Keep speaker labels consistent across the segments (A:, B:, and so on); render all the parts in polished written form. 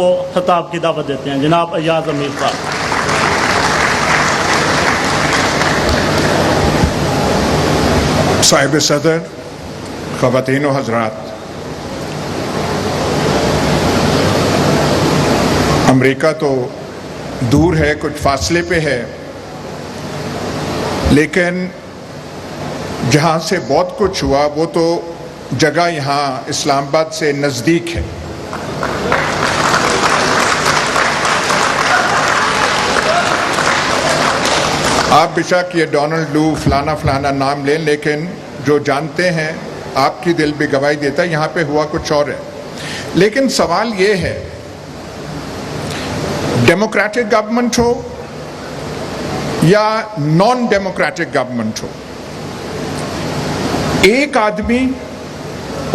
A: کو خطاب کی دعوت دیتے ہیں. جناب ایاز امیر صاحب.
B: صاحب صدر، خواتین و حضرات، امریکہ تو دور ہے، کچھ فاصلے پہ ہے، لیکن جہاں سے بہت کچھ ہوا وہ تو جگہ یہاں اسلام آباد سے نزدیک ہے. آپ بے شک یہ ڈونلڈ لو فلانا فلانا نام لیں، لیکن جو جانتے ہیں آپ کی دل بھی گواہی دیتا ہے یہاں پہ ہوا کچھ اور ہے. لیکن سوال یہ ہے، ڈیموکریٹک گورنمنٹ ہو یا نان ڈیموکریٹک گورنمنٹ ہو، ایک آدمی،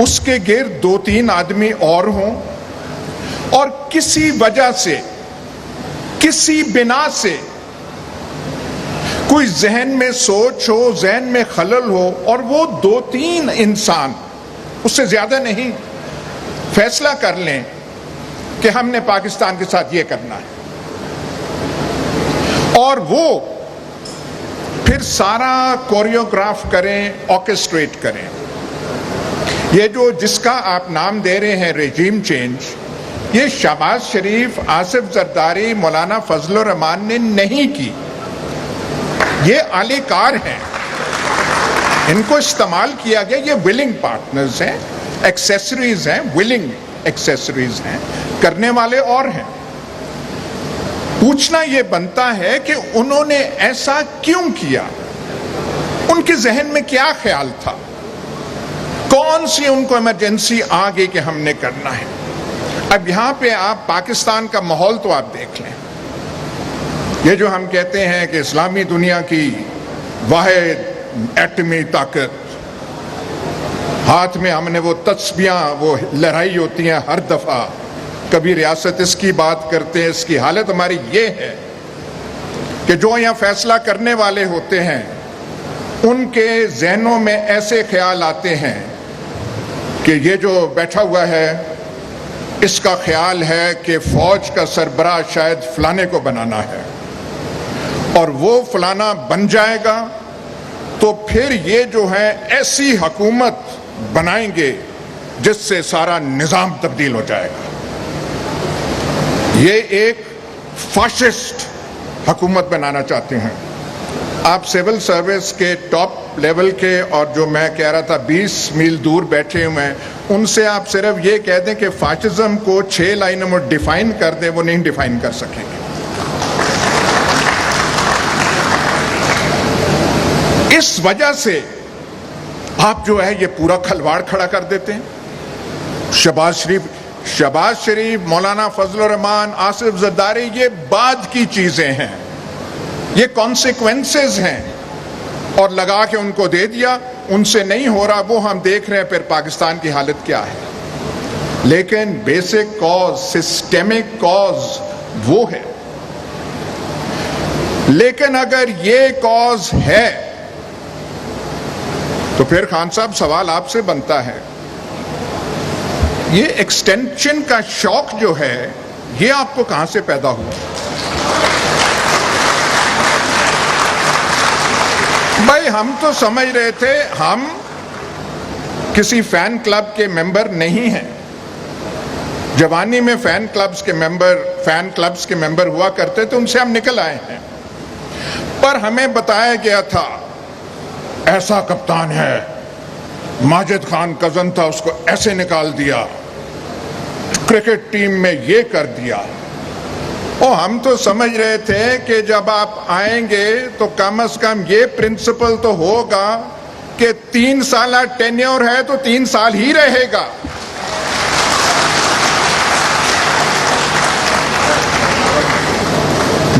B: اس کے گرد دو تین آدمی اور ہوں، اور کسی وجہ سے، کسی بنا سے کوئی ذہن میں سوچ ہو، ذہن میں خلل ہو، اور وہ دو تین انسان، اس سے زیادہ نہیں، فیصلہ کر لیں کہ ہم نے پاکستان کے ساتھ یہ کرنا ہے، اور وہ پھر سارا کوریوگراف کریں، آرکسٹریٹ کریں. یہ جو جس کا آپ نام دے رہے ہیں ریجیم چینج، یہ شہباز شریف، آصف زرداری، مولانا فضل الرحمان نے نہیں کی. یہ اعلی کار ہیں، ان کو استعمال کیا گیا. یہ ولنگ پارٹنرز ہیں، ایکسیسریز ہیں، ولنگ ایکسیسریز ہیں، کرنے والے اور ہیں. پوچھنا یہ بنتا ہے کہ انہوں نے ایسا کیوں کیا؟ ان کے ذہن میں کیا خیال تھا؟ کون سی ان کو ایمرجنسی آ گئی کہ ہم نے کرنا ہے؟ اب یہاں پہ آپ پاکستان کا ماحول تو آپ دیکھ لیں. یہ جو ہم کہتے ہیں کہ اسلامی دنیا کی واحد ایٹمی طاقت، ہاتھ میں ہم نے وہ تسبیاں وہ لہرائی ہوتی ہیں ہر دفعہ، کبھی ریاست اس کی بات کرتے ہیں. اس کی حالت ہماری یہ ہے کہ جو یہاں فیصلہ کرنے والے ہوتے ہیں ان کے ذہنوں میں ایسے خیال آتے ہیں کہ یہ جو بیٹھا ہوا ہے اس کا خیال ہے کہ فوج کا سربراہ شاید فلانے کو بنانا ہے، اور وہ فلانا بن جائے گا تو پھر یہ جو ہے ایسی حکومت بنائیں گے جس سے سارا نظام تبدیل ہو جائے گا. یہ ایک فاشسٹ حکومت بنانا چاہتے ہیں. آپ سول سروس کے ٹاپ لیول کے، اور جو میں کہہ رہا تھا 20 میل دور بیٹھے ہوئے ہیں، ان سے آپ صرف یہ کہہ دیں کہ فاشزم کو 6 لائنوں میں ڈیفائن کر دیں، وہ نہیں ڈیفائن کر سکیں گے. اس وجہ سے آپ جو ہے یہ پورا کھلواڑ کھڑا کر دیتے ہیں. شہباز شریف، مولانا فضل الرحمان، آصف زرداری، یہ بعد کی چیزیں ہیں، یہ کانسیکوینسز ہیں، اور لگا کے ان کو دے دیا. ان سے نہیں ہو رہا، وہ ہم دیکھ رہے ہیں پھر پاکستان کی حالت کیا ہے. لیکن بیسک کاز، سسٹمک کاز وہ ہے. لیکن اگر یہ کاز ہے تو پھر خان صاحب سوال آپ سے بنتا ہے، یہ ایکسٹینشن کا شوق جو ہے یہ آپ کو کہاں سے پیدا ہوا؟ بھائی ہم تو سمجھ رہے تھے ہم کسی فین کلب کے ممبر نہیں ہیں. جوانی میں فین کلبز کے ممبر ہوا کرتے تھے، ان سے ہم نکل آئے ہیں. پر ہمیں بتایا گیا تھا ایسا کپتان ہے، ماجد خان کزن تھا، اس کو ایسے نکال دیا، کرکٹ ٹیم میں یہ کر دیا. ہم تو سمجھ رہے تھے کہ جب آپ آئیں گے تو کم از کم یہ پرنسپل تو ہوگا کہ 3 سالہ ٹینیور ہے تو 3 سال ہی رہے گا.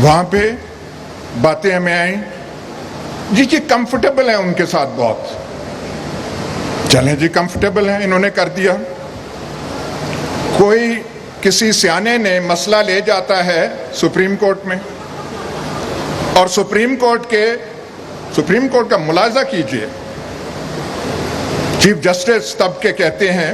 B: وہاں پہ باتیں ہمیں آئیں جی کمفرٹیبل ہیں ان کے ساتھ بہت. چلیں جی کمفرٹیبل ہیں، انہوں نے کر دیا. کوئی کسی سیانے نے مسئلہ لے جاتا ہے سپریم کورٹ میں، اور سپریم کورٹ کا ملاحظہ کیجئے. چیف جسٹس تب کے کہتے ہیں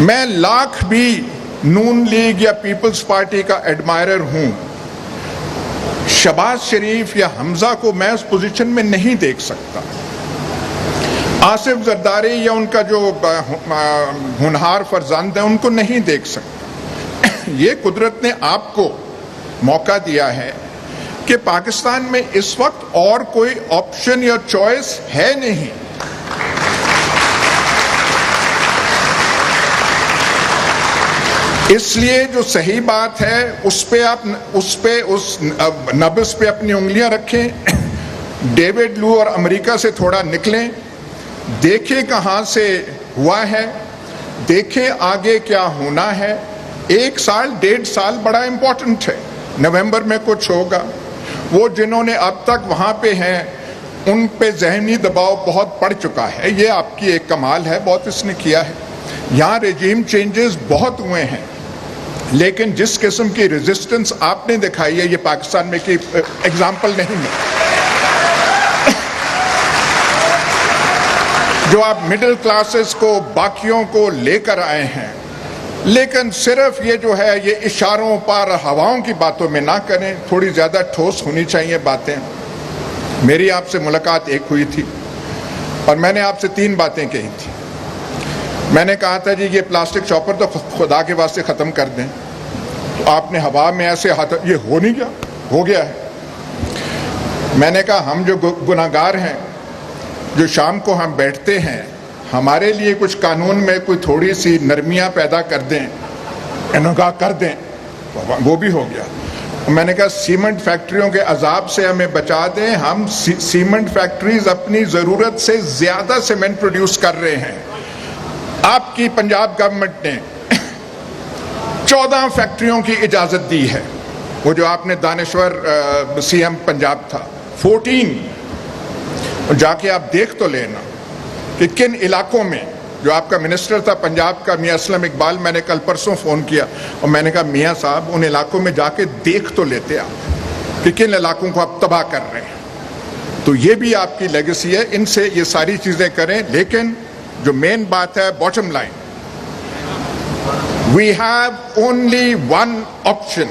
B: میں لاکھ بھی نون لیگ یا پیپلز پارٹی کا ایڈمائرر ہوں، شہباز شریف یا حمزہ کو میں اس پوزیشن میں نہیں دیکھ سکتا، آصف زرداری یا ان کا جو ہونہار فرزند ہے ان کو نہیں دیکھ سکتا۔ یہ قدرت نے آپ کو موقع دیا ہے کہ پاکستان میں اس وقت اور کوئی آپشن یا چوائس ہے نہیں۔ اس لیے جو صحیح بات ہے اس نبض پہ اپنی انگلیاں رکھیں، ڈیوڈ لو اور امریکہ سے تھوڑا نکلیں، دیکھیں کہاں سے ہوا ہے، دیکھیں آگے کیا ہونا ہے۔ 1 سال 1.5 سال بڑا امپورٹنٹ ہے، نومبر میں کچھ ہوگا۔ وہ جنہوں نے اب تک وہاں پہ ہیں ان پہ ذہنی دباؤ بہت پڑ چکا ہے، یہ آپ کی ایک کمال ہے، بہت اس نے کیا ہے۔ یہاں ریجیم چینجز بہت ہوئے ہیں، لیکن جس قسم کی ریزسٹنس آپ نے دکھائی ہے یہ پاکستان میں کی ایگزامپل نہیں ہے۔ جو آپ مڈل کلاسز کو باقیوں کو لے کر آئے ہیں، لیکن صرف یہ جو ہے یہ اشاروں پر ہواؤں کی باتوں میں نہ کریں، تھوڑی زیادہ ٹھوس ہونی چاہیے باتیں۔ میری آپ سے ملاقات ایک ہوئی تھی اور میں نے آپ سے 3 باتیں کہی تھی۔ میں نے کہا تھا جی یہ پلاسٹک چاپر تو خدا کے واسطے ختم کر دیں، تو آپ نے ہوا میں ایسے ہاتھ، یہ ہو نہیں گیا، ہو گیا ہے۔ میں نے کہا ہم جو گناہگار ہیں، جو شام کو ہم بیٹھتے ہیں، ہمارے لیے کچھ قانون میں کوئی تھوڑی سی نرمیاں پیدا کر دیں، انہوں نے کہا کر دیں، وہ بھی ہو گیا۔ میں نے کہا سیمنٹ فیکٹریوں کے عذاب سے ہمیں بچا دیں، ہم سیمنٹ فیکٹریز اپنی ضرورت سے زیادہ سیمنٹ پروڈیوس کر رہے ہیں۔ آپ کی پنجاب گورنمنٹ نے 14 فیکٹریوں کی اجازت دی ہے، وہ جو آپ نے دانشور سی ایم پنجاب تھا، 14۔ جا کے آپ دیکھ تو لینا کہ کن علاقوں میں، جو آپ کا منسٹر تھا پنجاب کا میاں اسلم اقبال، میں نے کل پرسوں فون کیا اور میں نے کہا میاں صاحب ان علاقوں میں جا کے دیکھ تو لیتے آپ کہ کن علاقوں کو آپ تباہ کر رہے ہیں۔ تو یہ بھی آپ کی لیگیسی ہے، ان سے یہ ساری چیزیں کریں، لیکن جو مین بات ہے bottom line, we have only one option,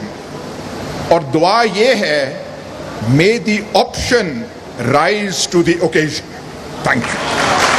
B: اور دعا یہ ہے may the option rise to the occasion. Thank you.